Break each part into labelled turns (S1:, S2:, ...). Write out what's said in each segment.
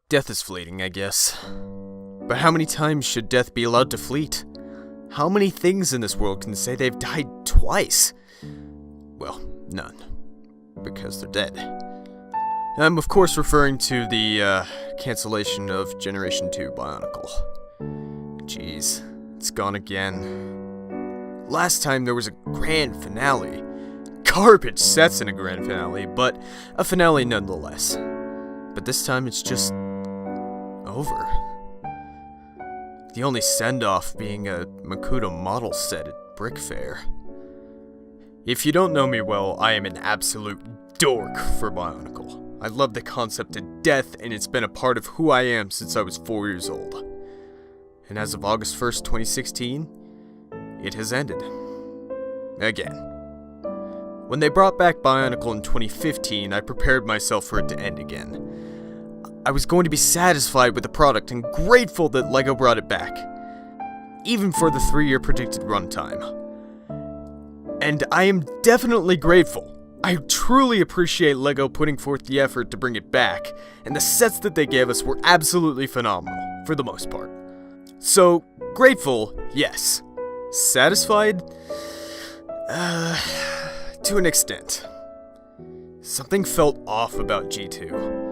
S1: Death is fleeting, I guess. But how many times should death be allowed to fleet? How many things in this world can say they've died twice? Well, none. Because they're dead. I'm of course referring to the, cancellation of Generation 2 Bionicle. Jeez, it's gone again. Last time there was a grand finale. Garbage sets in a grand finale, but a finale nonetheless. But this time it's just over. The only send-off being a Macleod model set at Brick Fair. If you don't know me well, I am an absolute dork for Bionicle. I love the concept to death, and it's been a part of who I am since I was 4 years old. And as of August 1st, 2016, it has ended. Again. When they brought back Bionicle in 2015, I prepared myself for it to end again. I was going to be satisfied with the product and grateful that LEGO brought it back, even for the 3-year predicted runtime. And I am definitely grateful. I truly appreciate LEGO putting forth the effort to bring it back, and the sets that they gave us were absolutely phenomenal, for the most part. So, grateful, yes. Satisfied? To an extent. Something felt off about G2.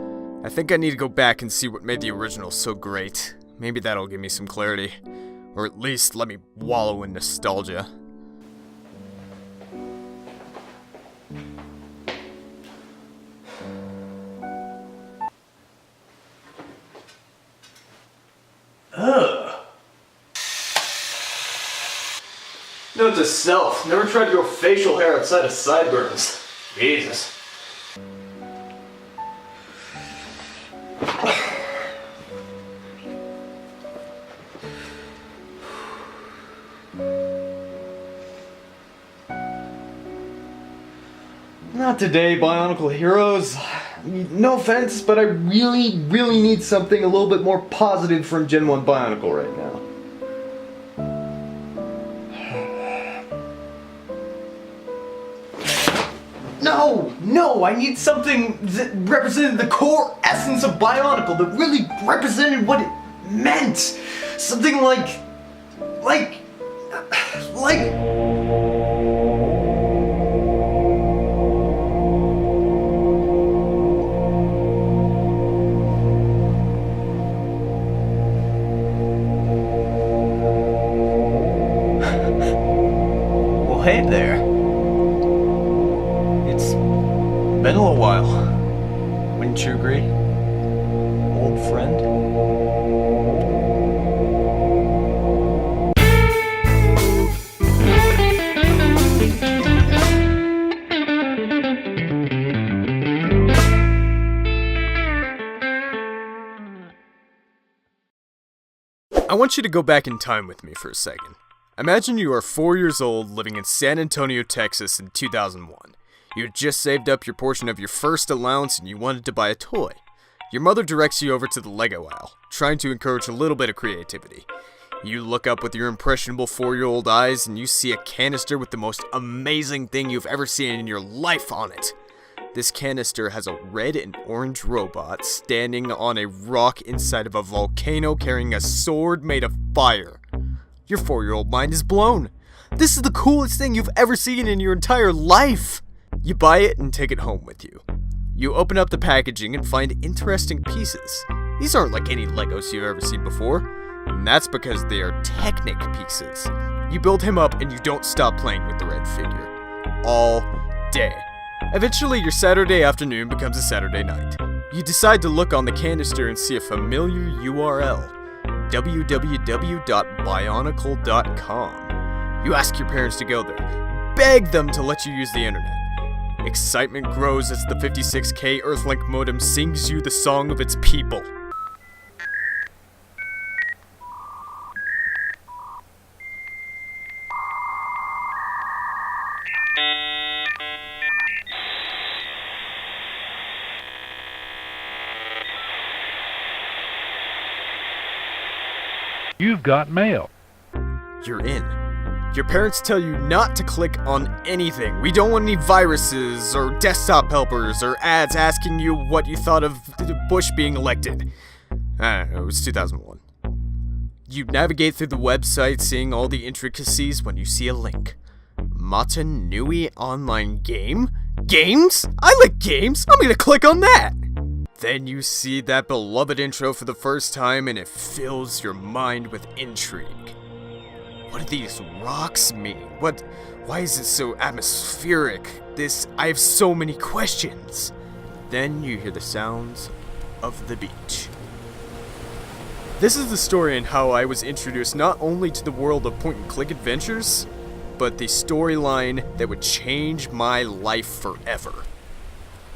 S1: I think I need to go back and see what made the original so great. Maybe that'll give me some clarity. Or at least let me wallow in nostalgia. Note to self, never tried to grow facial hair outside of sideburns. Jesus. Not today, Bionicle heroes. No offense, but I really need something a little bit more positive from Gen 1 Bionicle right now. No, I need something that represented the core essence of Bionicle, that really represented what it meant. Something like... Well, hey there. It's been a little while. Wouldn't you agree? Old friend? I want you to go back in time with me for a second. Imagine you are 4 years old living in San Antonio, Texas in 2001. You had just saved up your portion of your first allowance and you wanted to buy a toy. Your mother directs you over to the Lego aisle, trying to encourage a little bit of creativity. You look up with your impressionable 4-year-old eyes and you see a canister with the most amazing thing you've ever seen in your life on it. This canister has a red and orange robot standing on a rock inside of a volcano carrying a sword made of fire. Your 4-year-old mind is blown. This is the coolest thing you've ever seen in your entire life! You buy it and take it home with you. You open up the packaging and find interesting pieces. These aren't like any Legos you've ever seen before, and that's because they are Technic pieces. You build him up and you don't stop playing with the red figure. All day. Eventually your Saturday afternoon becomes a Saturday night. You decide to look on the canister and see a familiar URL. www.bionicle.com. You ask your parents to go there. Beg them to let you use the internet. Excitement grows as the 56K Earthlink modem sings you the song of its people.
S2: You've got mail.
S1: You're in. Your parents tell you not to click on anything. We don't want any viruses, or desktop helpers, or ads asking you what you thought of Bush being elected. I don't know, it was 2001. You navigate through the website, seeing all the intricacies when you see a link. Nui Online Game? Games? I like games! I'm gonna click on that! Then you see that beloved intro for the first time and it fills your mind with intrigue. What do these rocks mean? Why is it so atmospheric? I have so many questions. Then you hear the sounds of the beach. This is the story and how I was introduced not only to the world of point-and-click adventures, but the storyline that would change my life forever.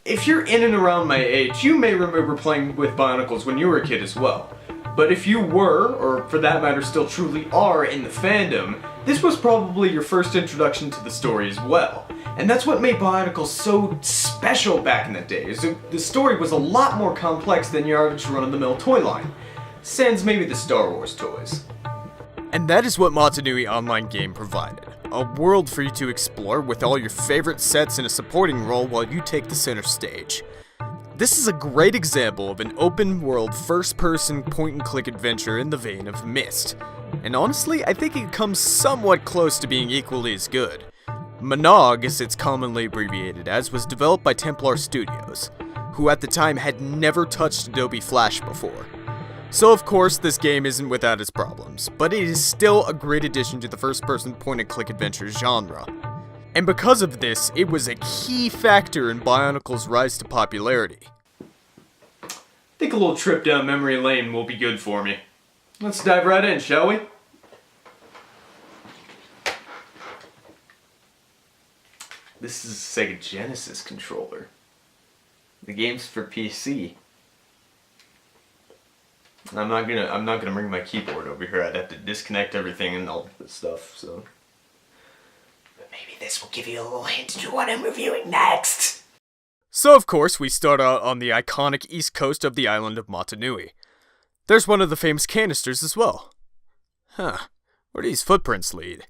S1: If you're in and around my age, you may remember playing with Bionicles when you were a kid as well. But if you were, or for that matter still truly are, in the fandom, this was probably your first introduction to the story as well. And that's what made Bionicle so special back in the day, is the story was a lot more complex than your average run-of-the-mill toy line. Sans maybe the Star Wars toys. And that is what Nui Online Game provided. A world for you to explore with all your favorite sets in a supporting role while you take the center stage. This is a great example of an open-world, first-person, point-and-click adventure in the vein of Myst. And honestly, I think it comes somewhat close to being equally as good. Macleod, as it's commonly abbreviated as, was developed by Templar Studios, who at the time had never touched Adobe Flash before. So of course, this game isn't without its problems, but it is still a great addition to the first-person point-and-click adventure genre. And because of this, it was a key factor in Bionicle's rise to popularity. I think a little trip down memory lane will be good for me. Let's dive right in, shall we? This is a Sega Genesis controller. The game's for PC. I'm not gonna bring my keyboard over here. I'd have to disconnect everything and all this stuff, so. But maybe this will give you a little hint to what I'm reviewing next. So of course, we start out on the iconic east coast of the island of Nui. There's one of the famous canisters as well. Huh, where do these footprints lead?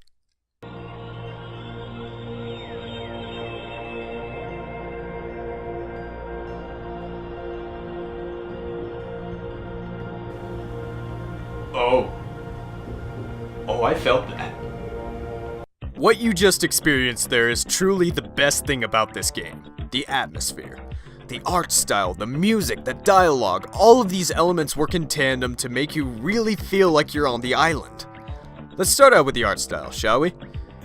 S1: Oh, I felt that. What you just experienced there is truly the best thing about this game. The atmosphere. The art style, the music, the dialogue, all of these elements work in tandem to make you really feel like you're on the island. Let's start out with the art style, shall we?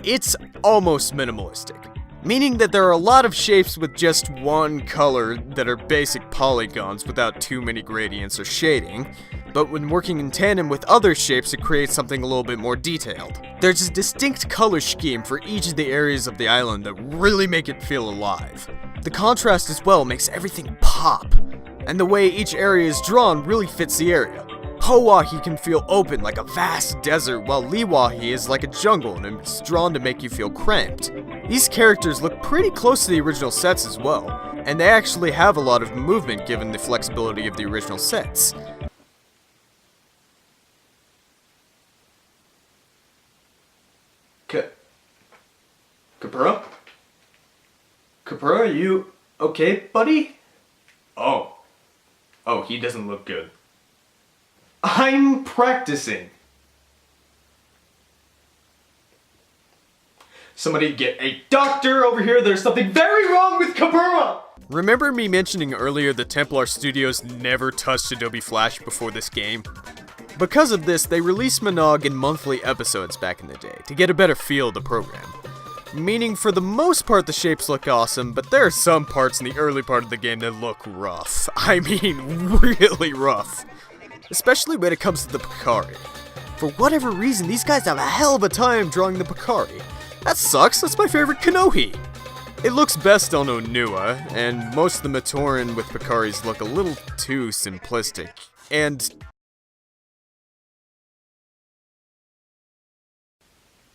S1: It's almost minimalistic, meaning that there are a lot of shapes with just one color that are basic polygons without too many gradients or shading, but when working in tandem with other shapes it creates something a little bit more detailed. There's a distinct color scheme for each of the areas of the island that really make it feel alive. The contrast as well makes everything pop, and the way each area is drawn really fits the area. Hawaii can feel open like a vast desert, while Liwahi is like a jungle and it's drawn to make you feel cramped. These characters look pretty close to the original sets as well, and they actually have a lot of movement given the flexibility of the original sets. Kapura? Kapura, are you okay, buddy? Oh, he doesn't look good. I'm practicing. Somebody get a doctor over here. There's something very wrong with Kapura! Remember me mentioning earlier that Templar Studios never touched Adobe Flash before this game? Because of this, they released Macleod in monthly episodes back in the day to get a better feel of the program. Meaning for the most part the shapes look awesome, but there are some parts in the early part of the game that look rough. I mean, really rough. Especially when it comes to the Picari. For whatever reason, these guys have a hell of a time drawing the Picari. That sucks, that's my favorite Kanohi. It looks best on Onua, and most of the Matoran with Picaris look a little too simplistic. And...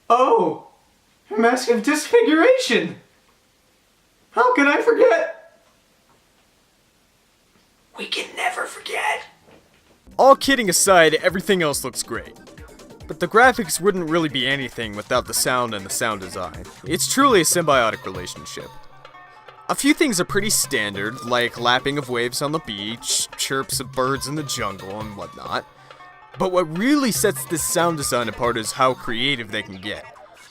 S1: oh! Mask of Disfiguration! How can I forget? We can never forget. All kidding aside, everything else looks great. But the graphics wouldn't really be anything without the sound and the sound design. It's truly a symbiotic relationship. A few things are pretty standard, like lapping of waves on the beach, chirps of birds in the jungle, and whatnot. But what really sets this sound design apart is how creative they can get.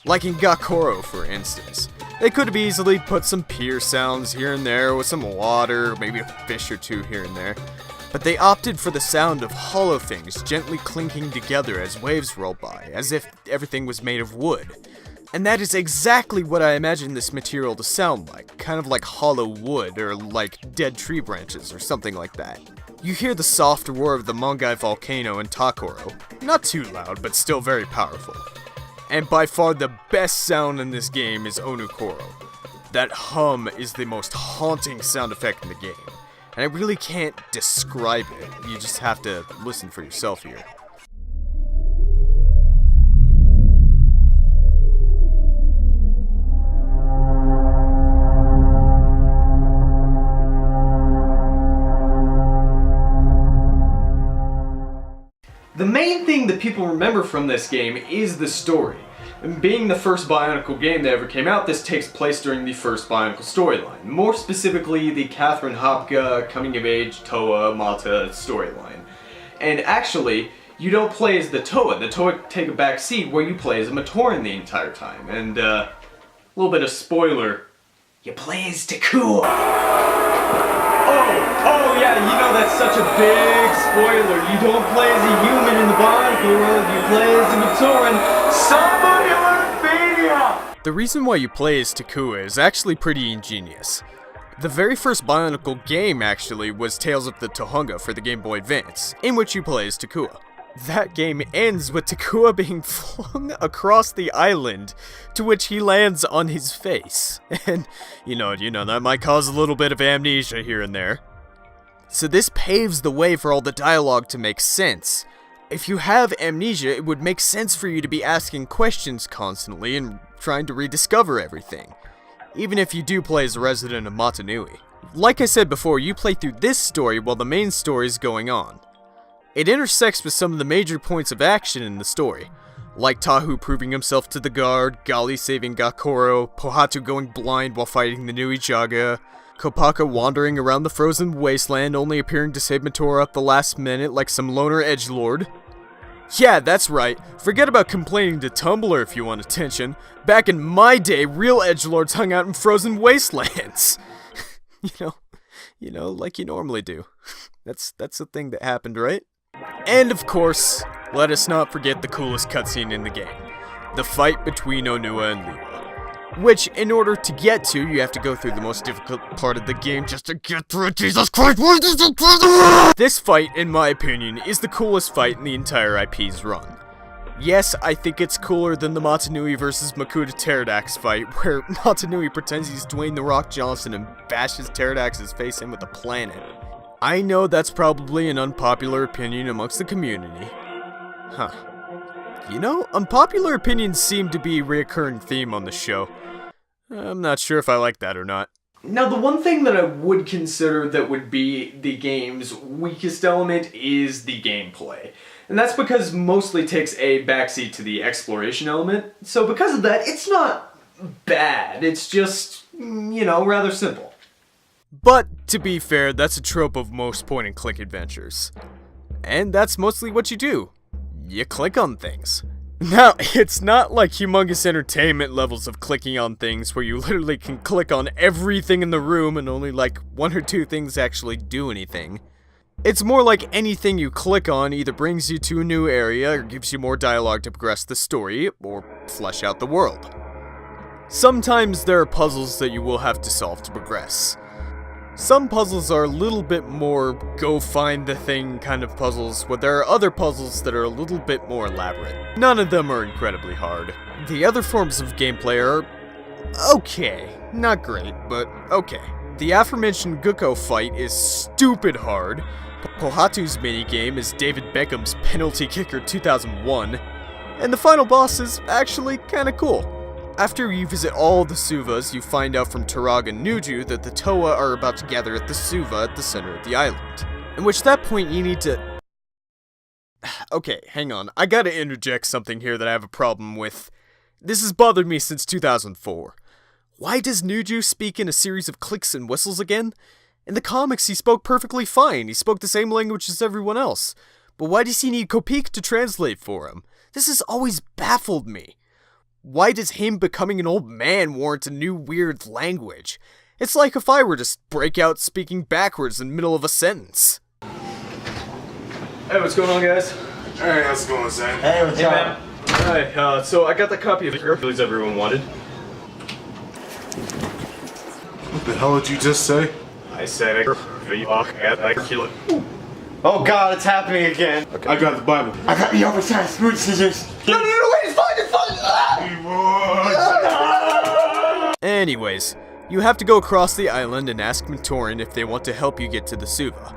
S1: Like in Gakoro, for instance. They could have easily put some pier sounds here and there with some water, maybe a fish or two here and there. But they opted for the sound of hollow things gently clinking together as waves roll by, as if everything was made of wood. And that is exactly what I imagine this material to sound like, kind of like hollow wood, or like dead tree branches, or something like that. You hear the soft roar of the Mongai volcano in Takoro, not too loud, but still very powerful. And by far the best sound in this game is Onukoro. That hum is the most haunting sound effect in the game, and I really can't describe it, you just have to listen for yourself here. The main thing that people remember from this game is the story. And being the first Bionicle game that ever came out, this takes place during the first Bionicle storyline. More specifically, the Catherine Hopka coming-of-age Toa Mata storyline. And actually, you don't play as the Toa. The Toa take a back seat where you play as a Matoran the entire time. And, a little bit of spoiler, you play as Takua! Oh yeah, you know that's such a big spoiler. You don't play as a human in the Bionicle world, you play as a Matoran. Somebody learn Mania! The reason why you play as Takua is actually pretty ingenious. The very first Bionicle game, actually, was Tales of the Tohunga for the Game Boy Advance, in which you play as Takua. That game ends with Takua being flung across the island, to which he lands on his face. And, you know, that might cause a little bit of amnesia here and there. So this paves the way for all the dialogue to make sense. If you have amnesia, it would make sense for you to be asking questions constantly and trying to rediscover everything. Even if you do play as a resident of Mata Nui. Like I said before, you play through this story while the main story is going on. It intersects with some of the major points of action in the story, like Tahu proving himself to the guard, Gali saving Gakoro, Pohatu going blind while fighting the Nui Jaga, Kopaka wandering around the frozen wasteland, only appearing to save Matora at the last minute like some loner edgelord. Yeah, that's right, forget about complaining to Tumblr if you want attention. Back in my day, real edgelords hung out in frozen wastelands. you know, like you normally do. That's the thing that happened, right? And of course, let us not forget the coolest cutscene in the game. The fight between Onua and Liwa. Which, in order to get to, you have to go through the most difficult part of the game just to get through it. Jesus Christ, why is this? This fight, in my opinion, is the coolest fight in the entire IP's run. Yes, I think it's cooler than the Mata Nui vs. Makuta Pterodax fight, where Mata Nui pretends he's Dwayne The Rock Johnson and bashes Pterodax's face in with a planet. I know that's probably an unpopular opinion amongst the community. Huh. You know, unpopular opinions seem to be a reoccurring theme on the show. I'm not sure if I like that or not. Now, the one thing that I would consider that would be the game's weakest element is the gameplay. And that's because mostly takes a backseat to the exploration element. So because of that, it's not bad. It's just, rather simple. But, to be fair, that's a trope of most point-and-click adventures. And that's mostly what you do. You click on things. Now, it's not like humongous entertainment levels of clicking on things where you literally can click on everything in the room and only like one or two things actually do anything. It's more like anything you click on either brings you to a new area or gives you more dialogue to progress the story or flesh out the world. Sometimes there are puzzles that you will have to solve to progress. Some puzzles are a little bit more go find the thing kind of puzzles, but there are other puzzles that are a little bit more elaborate. None of them are incredibly hard. The other forms of gameplay are okay. Not great, but okay. The aforementioned Guko fight is stupid hard. Pohatu's minigame is David Beckham's penalty kicker 2001. And the final boss is actually kinda cool. After you visit all the Suvas, you find out from Tarag and Nuju that the Toa are about to gather at the Suva at the center of the island. In which that point you need to... Okay, hang on. I gotta interject something here that I have a problem with. This has bothered me since 2004. Why does Nuju speak in a series of clicks and whistles again? In the comics, he spoke perfectly fine. He spoke the same language as everyone else. But why does he need Kopik to translate for him? This has always baffled me. Why does him becoming an old man warrant a new weird language? It's like if I were to break out speaking backwards in the middle of a sentence.
S2: Hey, what's going on, guys?
S3: Hey, how's it going, Sam?
S4: Hey, what's up?
S2: Alright, so I got the copy of the release everyone wanted.
S3: What the hell did you just say?
S2: I said I kill it.
S4: Oh god, it's happening again.
S3: Okay. I got the Bible.
S4: I got the oversized smooth scissors. No, wait, it's fine, it's fine!
S1: Anyways, you have to go across the island and ask Matoran if they want to help you get to the Suva.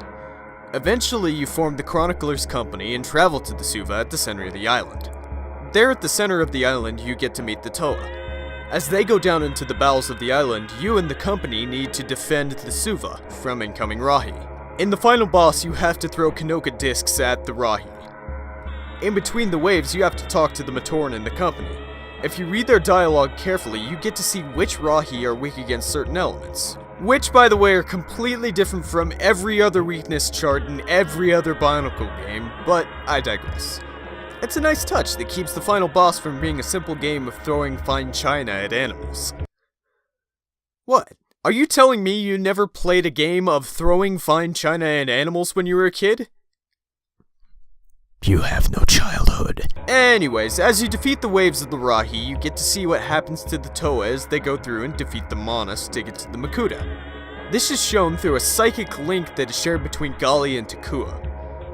S1: Eventually, you form the Chronicler's Company and travel to the Suva at the center of the island. There at the center of the island, you get to meet the Toa. As they go down into the bowels of the island, you and the company need to defend the Suva from incoming Rahi. In the final boss, you have to throw Kanoka discs at the Rahi. In between the waves, you have to talk to the Matoran and the company. If you read their dialogue carefully, you get to see which Rahi are weak against certain elements. Which, by the way, are completely different from every other weakness chart in every other Bionicle game, but I digress. It's a nice touch that keeps the final boss from being a simple game of throwing fine china at animals. What? Are you telling me you never played a game of throwing fine china at animals when you were a kid? You have no childhood. Anyways, as you defeat the waves of the Rahi, you get to see what happens to the Toa as they go through and defeat the Manas to get to the Makuta. This is shown through a psychic link that is shared between Gali and Takua,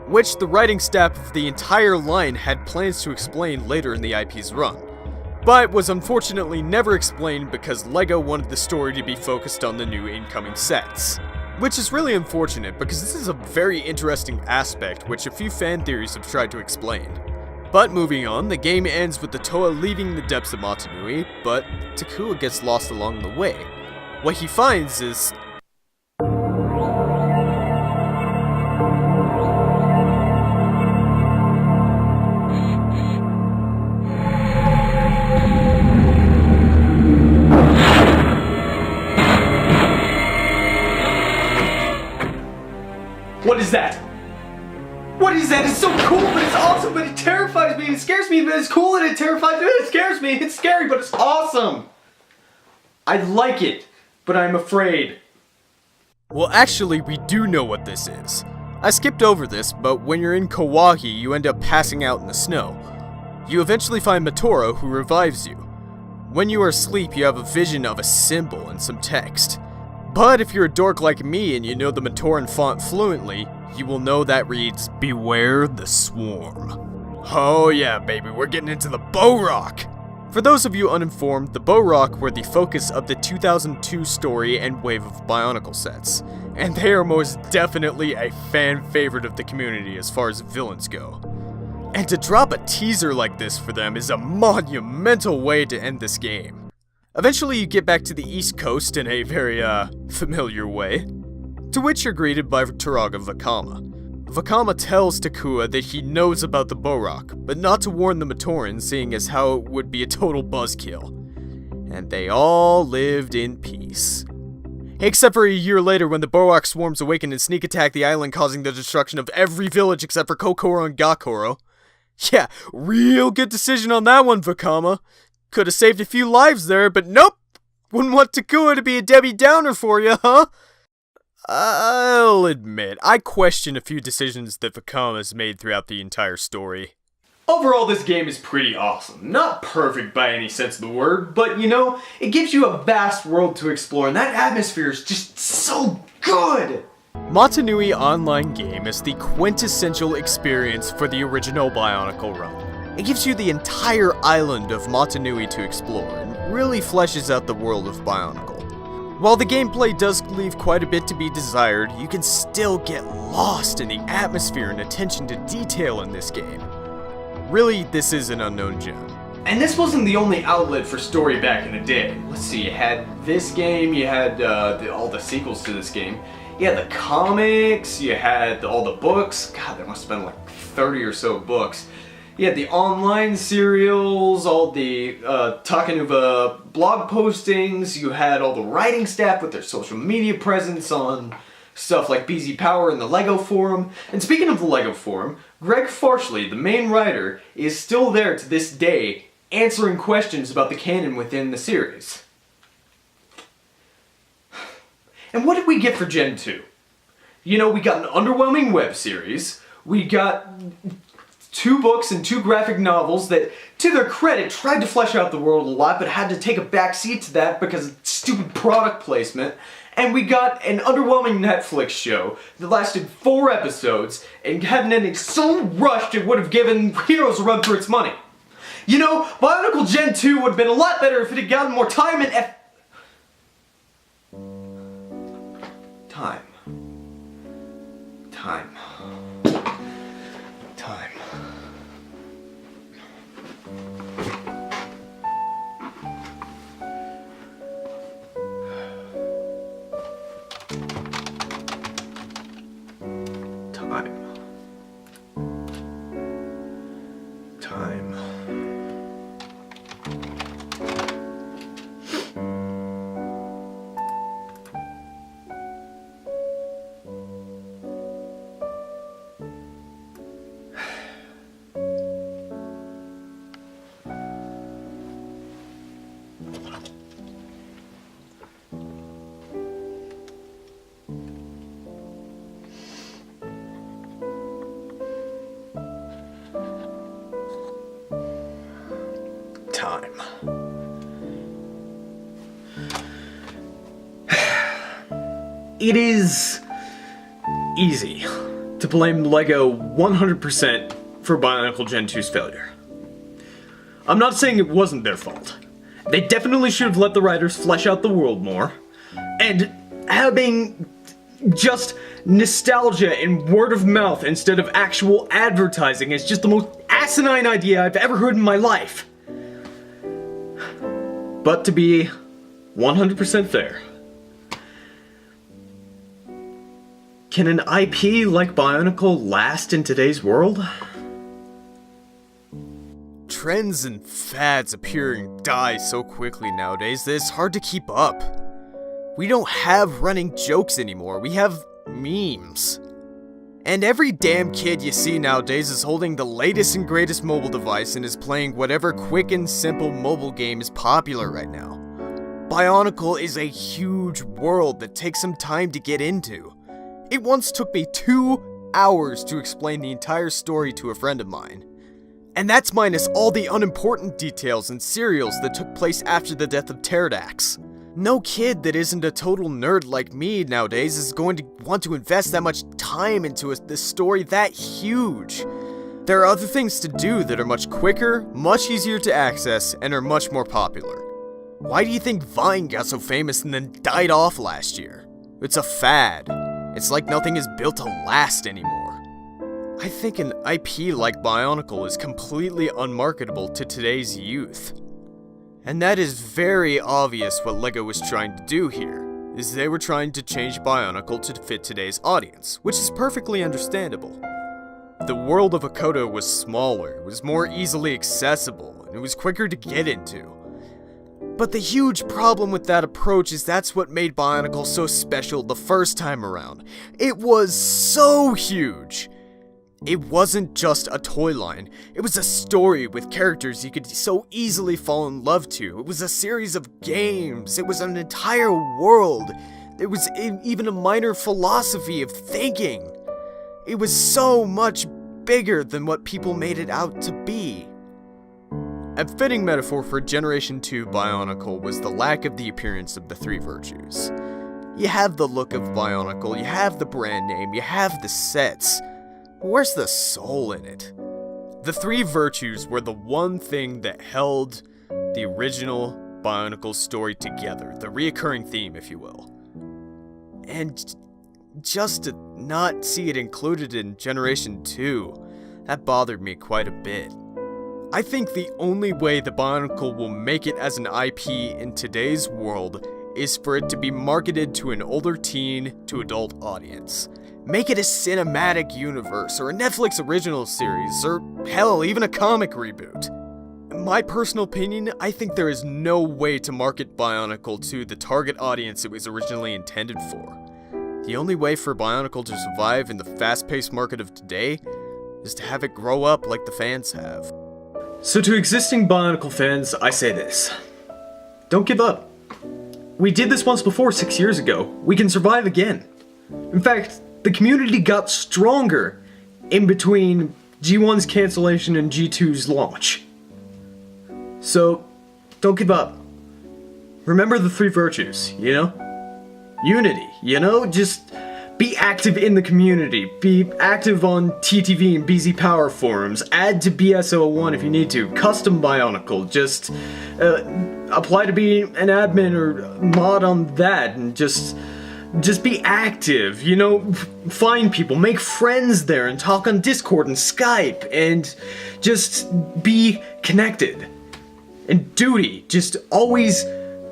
S1: which the writing staff of the entire line had plans to explain later in the IP's run, but was unfortunately never explained because LEGO wanted the story to be focused on the new incoming sets. Which is really unfortunate because this is a very interesting aspect which a few fan theories have tried to explain. But moving on, the game ends with the Toa leaving the depths of Matanui, but Takua gets lost along the way. What he finds is...
S2: What is that? What is that? It's so cool, but it's awesome, but it terrifies me. It scares me, but it's cool, and it terrifies me, and it scares me. It's scary, but it's awesome. I like it, but I'm afraid.
S1: Well, actually, we do know what this is. I skipped over this, but when you're in Kawahi, you end up passing out in the snow. You eventually find Matoro, who revives you. When you are asleep, you have a vision of a symbol and some text. But if you're a dork like me and you know the Matoran font fluently, you will know that reads, "Beware the Swarm." Oh yeah, baby, we're getting into the Bow Rock! For those of you uninformed, the Bow Rock were the focus of the 2002 story and wave of Bionicle sets, and they are most definitely a fan favorite of the community as far as villains go. And to drop a teaser like this for them is a monumental way to end this game. Eventually you get back to the East Coast in a very, familiar way, to which you're greeted by Turaga Vakama. Vakama tells Takua that he knows about the Bow Rock, but not to warn the Matoran, seeing as how it would be a total buzzkill. And they all lived in peace. Except for a year later when the Bow Rock swarms awaken and sneak attack the island, causing the destruction of every village except for Kokoro and Gakoro. Yeah, real good decision on that one, Vakama. Could have saved a few lives there, but nope! Wouldn't want Takua to be a Debbie Downer for you, huh? I'll admit, I question a few decisions that Vakama's made throughout the entire story.
S2: Overall, this game is pretty awesome. Not perfect by any sense of the word, but you know, it gives you a vast world to explore, and that atmosphere is just so good!
S1: Nui Online Game is the quintessential experience for the original Bionicle run. It gives you the entire island of Nui to explore, and really fleshes out the world of Bionicle. While the gameplay does leave quite a bit to be desired, you can still get lost in the atmosphere and attention to detail in this game. Really, this is an unknown gem.
S2: And this wasn't the only outlet for story back in the day. Let's see, you had this game, you had all the sequels to this game, you had the comics, you had all the books. God, there must have been like 30 or so books. You had the online serials, all the Takanuva blog postings, you had all the writing staff with their social media presence on stuff like BZ Power and the LEGO Forum. And speaking of the LEGO Forum, Greg Farshley, the main writer, is still there to this day answering questions about the canon within the series. And what did we get for Gen 2? You know, we got an underwhelming web series, we got 2 books and 2 graphic novels that, to their credit, tried to flesh out the world a lot, but had to take a backseat to that because of stupid product placement. And we got an underwhelming Netflix show that lasted 4 episodes and had an ending so rushed it would have given Heroes a run for its money. You know, Bionicle Gen 2 would have been a lot better if it had gotten more time and Time. Time. It is easy to blame LEGO 100% for Bionicle Gen 2's failure. I'm not saying it wasn't their fault. They definitely should have let the writers flesh out the world more, and having just nostalgia and word of mouth instead of actual advertising is just the most asinine idea I've ever heard in my life. But to be 100% fair, can an IP like Bionicle last in today's world?
S1: Trends and fads appear and die so quickly nowadays that it's hard to keep up. We don't have running jokes anymore, we have memes. And every damn kid you see nowadays is holding the latest and greatest mobile device and is playing whatever quick and simple mobile game is popular right now. Bionicle is a huge world that takes some time to get into. It once took me 2 hours to explain the entire story to a friend of mine. And that's minus all the unimportant details and serials that took place after the death of Pterodax. No kid that isn't a total nerd like me nowadays is going to want to invest that much time into this story that huge. There are other things to do that are much quicker, much easier to access, and are much more popular. Why do you think Vine got so famous and then died off last year? It's a fad. It's like nothing is built to last anymore. I think an IP like Bionicle is completely unmarketable to today's youth. And that is very obvious what LEGO was trying to do here, is they were trying to change Bionicle to fit today's audience, which is perfectly understandable. The world of Octo was smaller, it was more easily accessible, and it was quicker to get into. But the huge problem with that approach is that's what made Bionicle so special the first time around. It was so huge! It wasn't just a toy line, it was a story with characters you could so easily fall in love to. It was a series of games, it was an entire world. There was even a minor philosophy of thinking. It was so much bigger than what people made it out to be. A fitting metaphor for Generation 2 Bionicle was the lack of the appearance of the 3 virtues. You have the look of Bionicle, you have the brand name, you have the sets. Where's the soul in it? The 3 virtues were the one thing that held the original Bionicle story together, the reoccurring theme, if you will. And just to not see it included in Generation 2, that bothered me quite a bit. I think the only way the Bionicle will make it as an IP in today's world is for it to be marketed to an older teen to adult audience. Make it a cinematic universe, or a Netflix original series, or hell, even a comic reboot. In my personal opinion, I think there is no way to market Bionicle to the target audience it was originally intended for. The only way for Bionicle to survive in the fast-paced market of today is to have it grow up like the fans have.
S2: So to existing Bionicle fans, I say this. Don't give up. We did this once before 6 years ago. We can survive again. In fact, the community got stronger in between G1's cancellation and G2's launch. So, don't give up. Remember the 3 virtues, you know? Unity, you know? Just be active in the community. Be active on TTV and BZ Power forums. Add to BS01 if you need to. Custom Bionicle. Just apply to be an admin or mod on that and just be active, you know, find people, make friends there and talk on Discord and Skype and just be connected. And duty, just always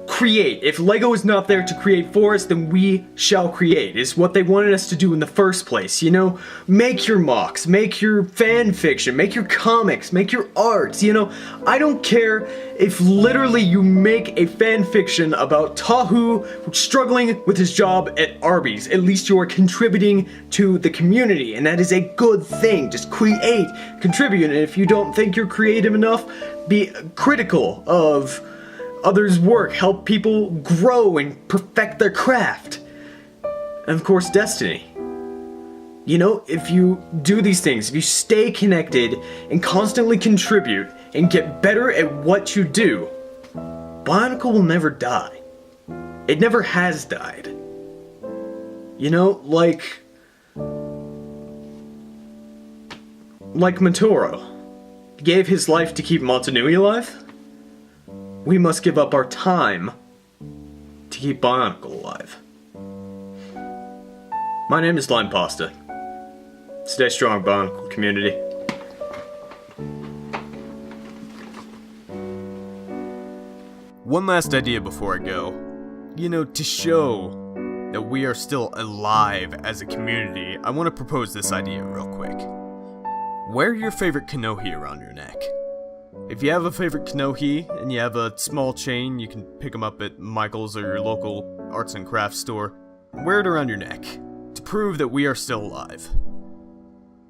S2: create. If LEGO is not there to create for us, then we shall create. It's what they wanted us to do in the first place, you know? Make your mocks, make your fan fiction, make your comics, make your arts, you know? I don't care if literally you make a fan fiction about Tahu struggling with his job at Arby's. At least you are contributing to the community, and that is a good thing. Just create, contribute, and if you don't think you're creative enough, be critical of others' work, help people grow and perfect their craft. And of course, Destiny. You know, if you do these things, if you stay connected and constantly contribute and get better at what you do, Bionicle will never die. It never has died. You know, like Matoro gave his life to keep Nui alive. We must give up our time to keep Bionicle alive. My name is Lime Pasta. Stay strong, Bionicle community.
S1: One last idea before I go. You know, to show that we are still alive as a community, I want to propose this idea real quick. Wear your favorite Kanohi around your neck. If you have a favorite Kanohi, and you have a small chain, you can pick them up at Michael's or your local arts and crafts store. Wear it around your neck, to prove that we are still alive.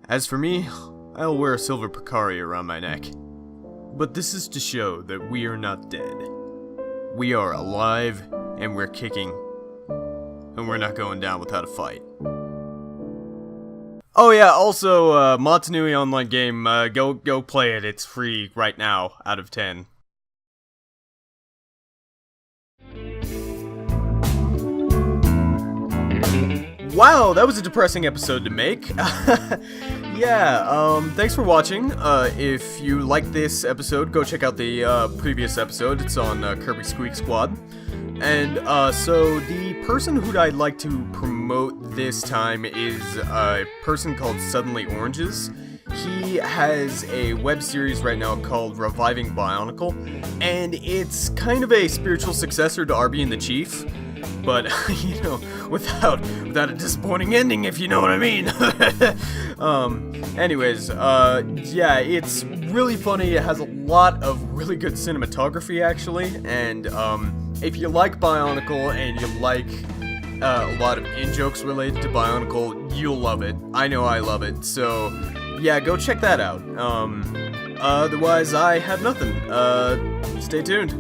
S1: As for me, I'll wear a silver Picari around my neck. But this is to show that we are not dead. We are alive, and we're kicking, and we're not going down without a fight. Oh yeah, also, Nui Online Game, go play it, it's free right now, out of 10. Wow, that was a depressing episode to make. Yeah, thanks for watching. If you like this episode, go check out the previous episode, it's on Kirby Squeak Squad. And, so the person who I'd like to promote this time is a person called Suddenly Oranges. He has a web series right now called Reviving Bionicle, and it's kind of a spiritual successor to RB and the Chief, but, you know, without a disappointing ending, if you know what I mean. Anyways, yeah, it's really funny. It has a lot of really good cinematography, actually, and, if you like Bionicle and you like a lot of in-jokes related to Bionicle, you'll love it. I know I love it, so yeah, go check that out. Otherwise, I have nothing. Stay tuned.